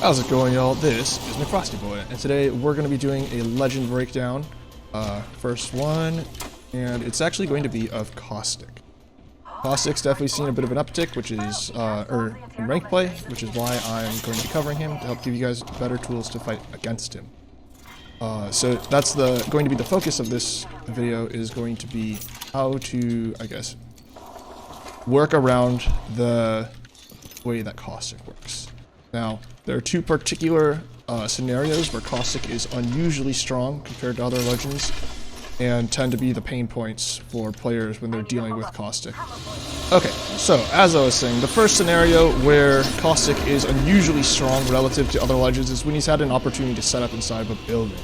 How's it going, y'all? This is McFrostyBoy, and today we're going to be doing a legend breakdown. First one, and it's actually going to be of Caustic. Caustic's definitely seen a bit of an uptick, which is, in rank play, which is why I'm going to be covering him to help give you guys better tools to fight against him. So that's going to be the focus of this video, is going to be how to, I guess, work around the way that Caustic works. Now, there are two particular scenarios where Caustic is unusually strong compared to other legends, and tend to be the pain points for players when they're dealing with Caustic. Okay, so as I was saying, the first scenario where Caustic is unusually strong relative to other legends is when he's had an opportunity to set up inside of a building.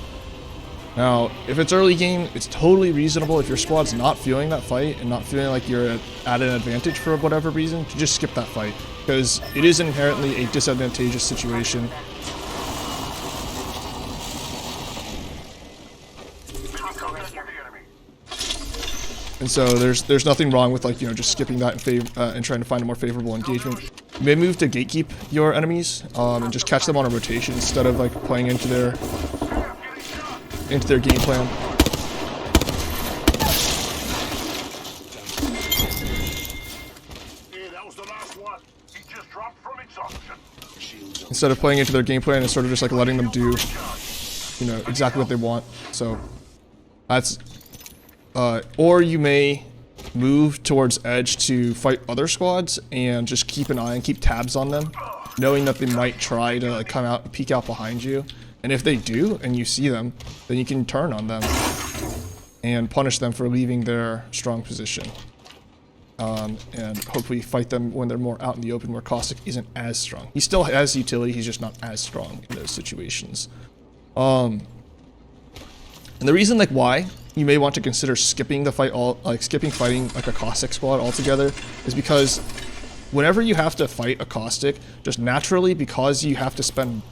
Now, if it's early game, it's totally reasonable if your squad's not feeling that fight and not feeling like you're at an advantage for whatever reason, to just skip that fight, because it is inherently a disadvantageous situation. And so there's nothing wrong with, like, you know, just skipping that and trying to find a more favorable engagement. You may move to gatekeep your enemies and just catch them on a rotation instead of like playing into their game plan. Instead of playing into their game plan and sort of just like letting them do, you know, exactly what they want. So that's, or you may move towards edge to fight other squads and just keep an eye and keep tabs on them, knowing that they might try to like come out and peek out behind you. And if they do, and you see them, then you can turn on them and punish them for leaving their strong position. And hopefully fight them when they're more out in the open where Caustic isn't as strong. He still has utility, he's just not as strong in those situations. And the reason like why you may want to consider skipping the fight, skipping fighting like a Caustic squad altogether, is because whenever you have to fight a Caustic, just naturally, because you have to spend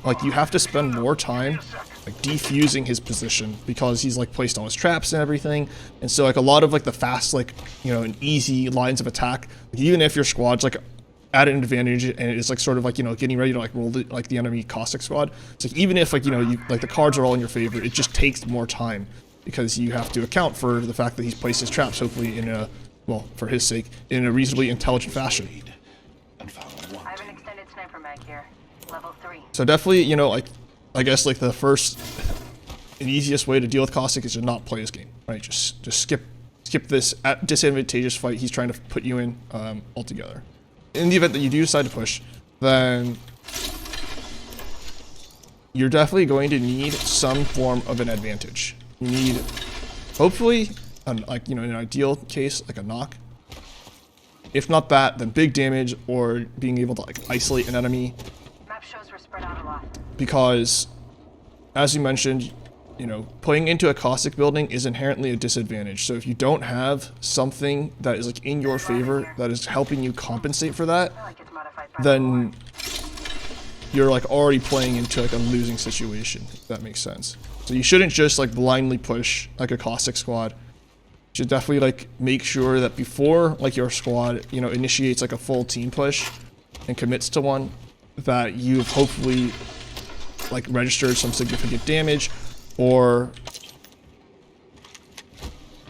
more time like defusing his position, because he's like placed all his traps and everything. And so like a lot of like the fast, like, you know, and easy lines of attack, even if your squad's like at an advantage and it's like sort of like, you know, getting ready to like roll the enemy Caustic squad, it's like even if like, you know, like the cards are all in your favor, it just takes more time because you have to account for the fact that he's placed his traps, hopefully in a, well, for his sake, in a reasonably intelligent fashion. I have an extended sniper mag here, level 3. So definitely, you know, like, I guess like the first and easiest way to deal with Caustic is to not play his game, right? Just skip this disadvantageous fight he's trying to put you in altogether. In the event that you do decide to push, then you're definitely going to need some form of an advantage. You need, hopefully, like, you know, in an ideal case, like a knock. If not that, then big damage or being able to like isolate an enemy. Map shows we're spread out a lot. Because, as you mentioned, you know, playing into a Caustic building is inherently a disadvantage. So if you don't have something that is like in your favor that is helping you compensate for that, then you're like already playing into like a losing situation, if that makes sense. So you shouldn't just like blindly push like a Caustic squad. You should definitely like make sure that before like your squad, you know, initiates like a full team push and commits to one, that you've hopefully like registered some significant damage or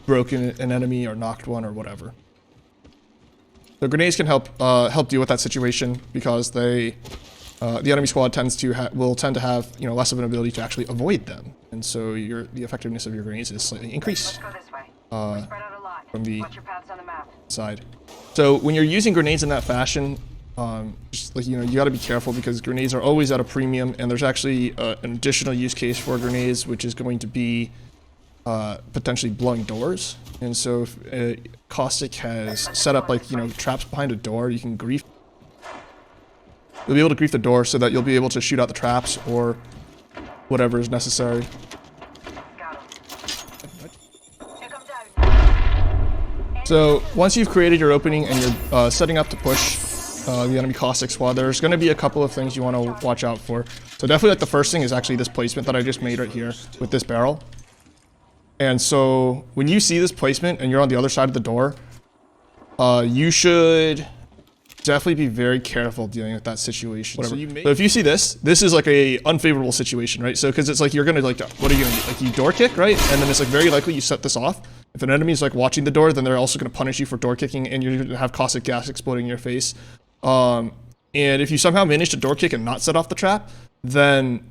broken an enemy or knocked one or whatever. The grenades can help deal with that situation, because they the enemy squad will tend to have, you know, less of an ability to actually avoid them, and so the effectiveness of your grenades is slightly increased from the side. So when you're using grenades in that fashion, just like, you know, you got to be careful, because grenades are always at a premium, and there's actually an additional use case for grenades, which is going to be potentially blowing doors. And so if Caustic has set up like, you know, traps behind a door, you can grief. You'll be able to grief the door so that you'll be able to shoot out the traps or whatever is necessary. So once you've created your opening and you're setting up to push the enemy Caustic squad, there's going to be a couple of things you want to watch out for. So definitely like the first thing is actually this placement that I just made right here with this barrel. And so when you see this placement and you're on the other side of the door, you should definitely be very careful dealing with that situation. Whatever. So if you see this is like a unfavorable situation, right? So because it's like you're gonna like, what are you gonna do? Like you door kick, right? And then it's like very likely you set this off. If an enemy is like watching the door, then they're also gonna punish you for door kicking, and you're gonna have caustic gas exploding in your face. And if you somehow manage to door kick and not set off the trap, then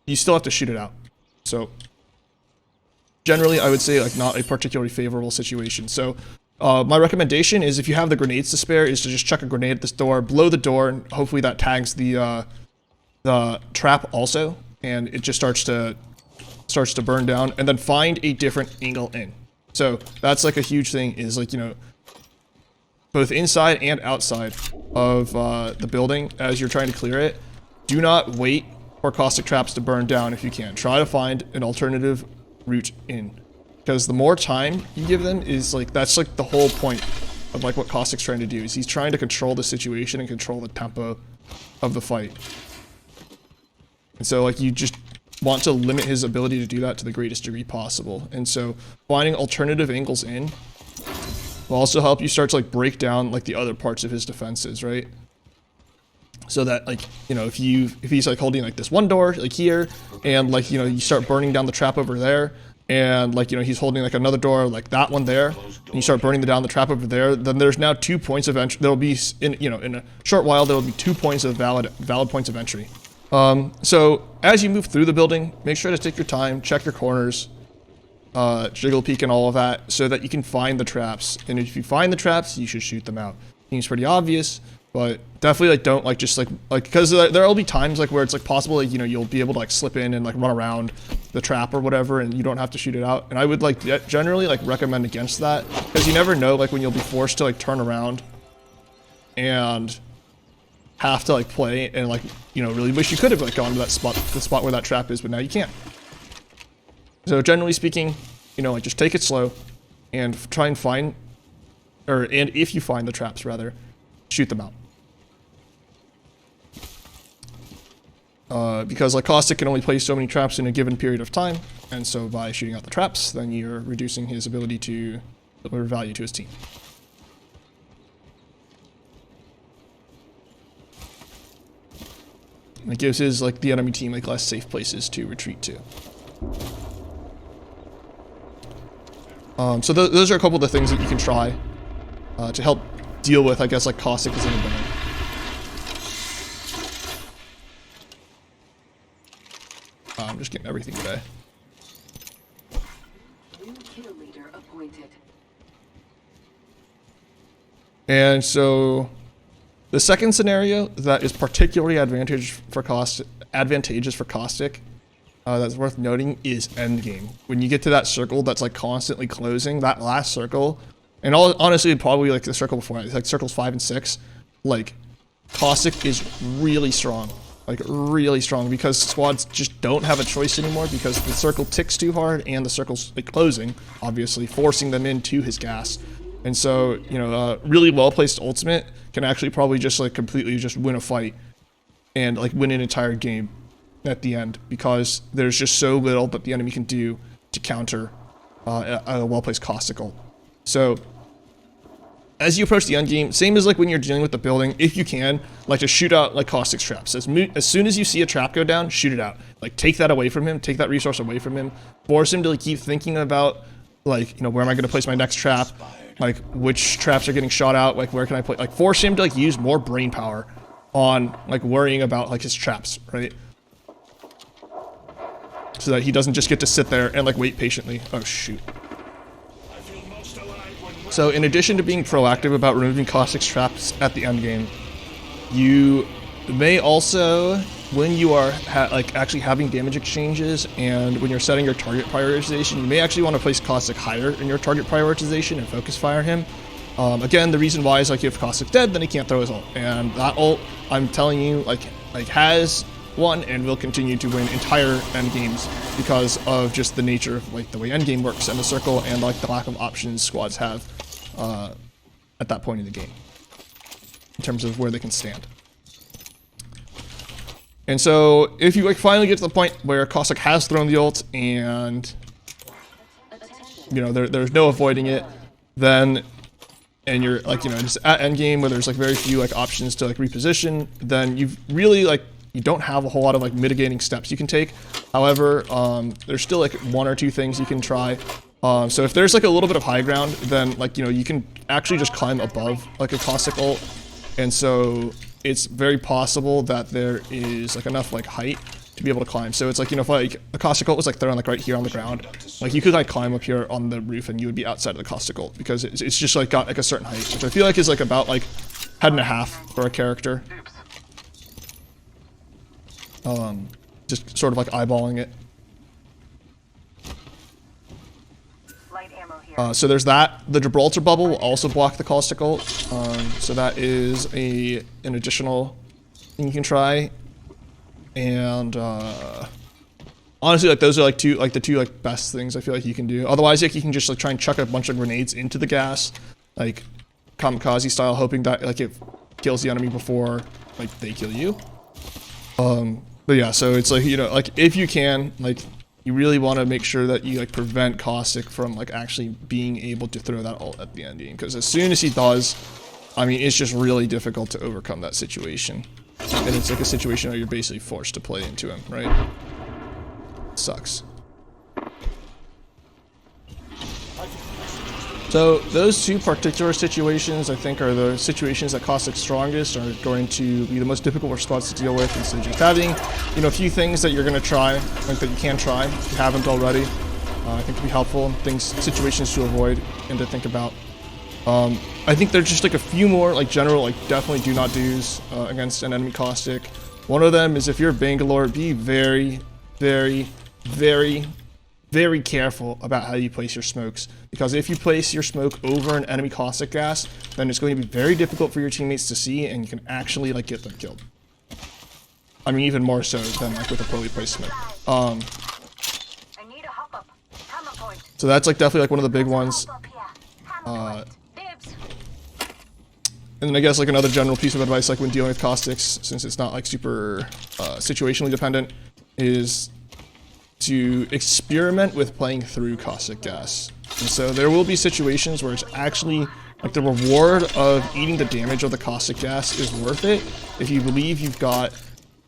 you still have to shoot it out. So generally, I would say like not a particularly favorable situation. So my recommendation is, if you have the grenades to spare, is to just chuck a grenade at this door, blow the door, and hopefully that tags the trap also, and it just starts to burn down, and then find a different angle in. So that's like a huge thing, is like, you know, both inside and outside of the building as you're trying to clear it, do not wait for caustic traps to burn down if you can. Try to find an alternative route in. Because the more time you give them is like, that's like the whole point of like what Caustic's trying to do, is he's trying to control the situation and control the tempo of the fight. And so like you just want to limit his ability to do that to the greatest degree possible. And so finding alternative angles in will also help you start to like break down like the other parts of his defenses, right? So that like, you know, if he's like holding like this one door like here, and like, you know, you start burning down the trap over there, and like, you know, he's holding like another door like that one there, and you start burning down the trap over there, then there's now 2 points of entry. There'll be in a short while there will be 2 points of valid points of entry. So as you move through the building, make sure to take your time, check your corners, jiggle peek and all of that, so that you can find the traps. And if you find the traps, you should shoot them out. Seems pretty obvious, but definitely like don't like just like because there will be times like where it's like possible, like, you know, you'll be able to like slip in and like run around the trap or whatever, and you don't have to shoot it out. And I would like generally like recommend against that, because you never know like when you'll be forced to like turn around and have to like play, and like, you know, really wish you could have like gone to that spot, the spot where that trap is, but now you can't. So generally speaking, you know, like just take it slow and try and find, and if you find the traps rather, shoot them out. Because like Caustic can only place so many traps in a given period of time, and so by shooting out the traps, then you're reducing his ability to deliver value to his team. And it gives his like the enemy team like less safe places to retreat to. So those are a couple of the things that you can try to help deal with, I guess, like Caustic is in a band. I'm just getting everything today. New kill leader appointed. And so the second scenario that is particularly advantageous for Caustic, that's worth noting, is endgame. When you get to that circle that's like constantly closing, that last circle, and honestly probably like the circle before, like circles 5 and 6, like Caustic is really strong. Like really strong, because squads just don't have a choice anymore, because the circle ticks too hard and the circle's like closing, obviously forcing them into his gas. And so, you know, really well placed ultimate can actually probably just like completely just win a fight and like win an entire game at the end, because there's just so little that the enemy can do to counter a well placed Caustic ult. So as you approach the end game, same as like when you're dealing with the building, if you can, like to shoot out like Caustic's traps. As soon as you see a trap go down, shoot it out. Like take that away from him, take that resource away from him, force him to like keep thinking about like, you know, where am I going to place my next trap? Like which traps are getting shot out? Like where can I play? Like force him to like use more brain power on like worrying about like his traps, right? So that he doesn't just get to sit there and like wait patiently. Oh shoot. So in addition to being proactive about removing Caustic's traps at the end game, you may also, when you are like actually having damage exchanges and when you're setting your target prioritization, you may actually want to place Caustic higher in your target prioritization and focus fire him. Again, the reason why is like if Caustic's dead, then he can't throw his ult, and that ult, I'm telling you, like has won and will continue to win entire end games because of just the nature of like the way end game works and the circle and like the lack of options squads have at that point in the game in terms of where they can stand. And so if you like finally get to the point where Caustic has thrown the ult and you know there's no avoiding it, then and you're like, you know, just at endgame where there's like very few like options to like reposition, then you've really like, you don't have a whole lot of like mitigating steps you can take. However, there's still like 1 or 2 things you can try. So if there's like a little bit of high ground, then like, you know, you can actually just climb above like a Caustic ult. And so it's very possible that there is like enough like height to be able to climb. So it's like, you know, if like a Caustic ult was like thrown like right here on the ground, like you could like climb up here on the roof and you would be outside of the Caustic ult because it's just like got like a certain height, which I feel like is like about like head and a half for a character. Just sort of like eyeballing it. So there's that. The Gibraltar bubble will also block the Caustic ult. So that is an additional thing you can try. And honestly, like those are like the two like best things I feel like you can do. Otherwise, like you can just like try and chuck a bunch of grenades into the gas, like kamikaze style, hoping that like it kills the enemy before like they kill you. But yeah, so it's like, you know, like if you can, like you really want to make sure that you like prevent Caustic from like actually being able to throw that ult at the end game, because as soon as he does, I mean, it's just really difficult to overcome that situation. And it's like a situation where you're basically forced to play into him, right? It sucks. So those 2 particular situations, I think, are the situations that Caustic's strongest, are going to be the most difficult spots to deal with. And so just having, you know, a few things that you're going to try, like that you can try if you haven't already, I think can be helpful. Things, situations to avoid and to think about. I think there's just like a few more like general, like definitely do not do's against an enemy Caustic. One of them is if you're Bangalore, be very, very, very, very careful about how you place your smokes, because if you place your smoke over an enemy Caustic gas, then it's going to be very difficult for your teammates to see, and you can actually like get them killed. I mean, even more so than like with a poorly placed smoke. So that's like definitely like one of the big ones. And then I guess like another general piece of advice, like when dealing with Caustics, since it's not like super situationally dependent, is to experiment with playing through Caustic gas. And so there will be situations where it's actually like the reward of eating the damage of the Caustic gas is worth it if you believe you've got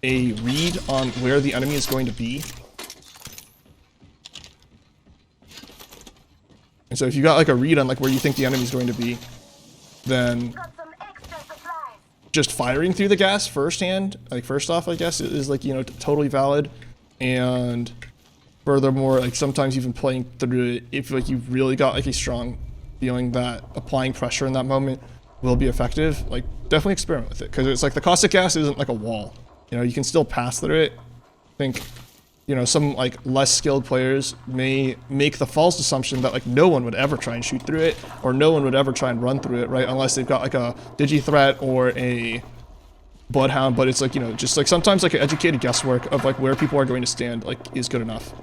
a read on where the enemy is going to be. And so if you got like a read on like where you think the enemy is going to be, then just firing through the gas firsthand, like first off, I guess, is like, you know, totally valid. And furthermore, like sometimes even playing through it, if like you've really got like a strong feeling that applying pressure in that moment will be effective, like definitely experiment with it, because it's like the Caustic gas isn't like a wall. You know, you can still pass through it. I think, you know, some like less skilled players may make the false assumption that like no one would ever try and shoot through it, or no one would ever try and run through it, right? Unless they've got like a digi threat or a bloodhound. But it's like, you know, just like sometimes like an educated guesswork of like where people are going to stand like is good enough.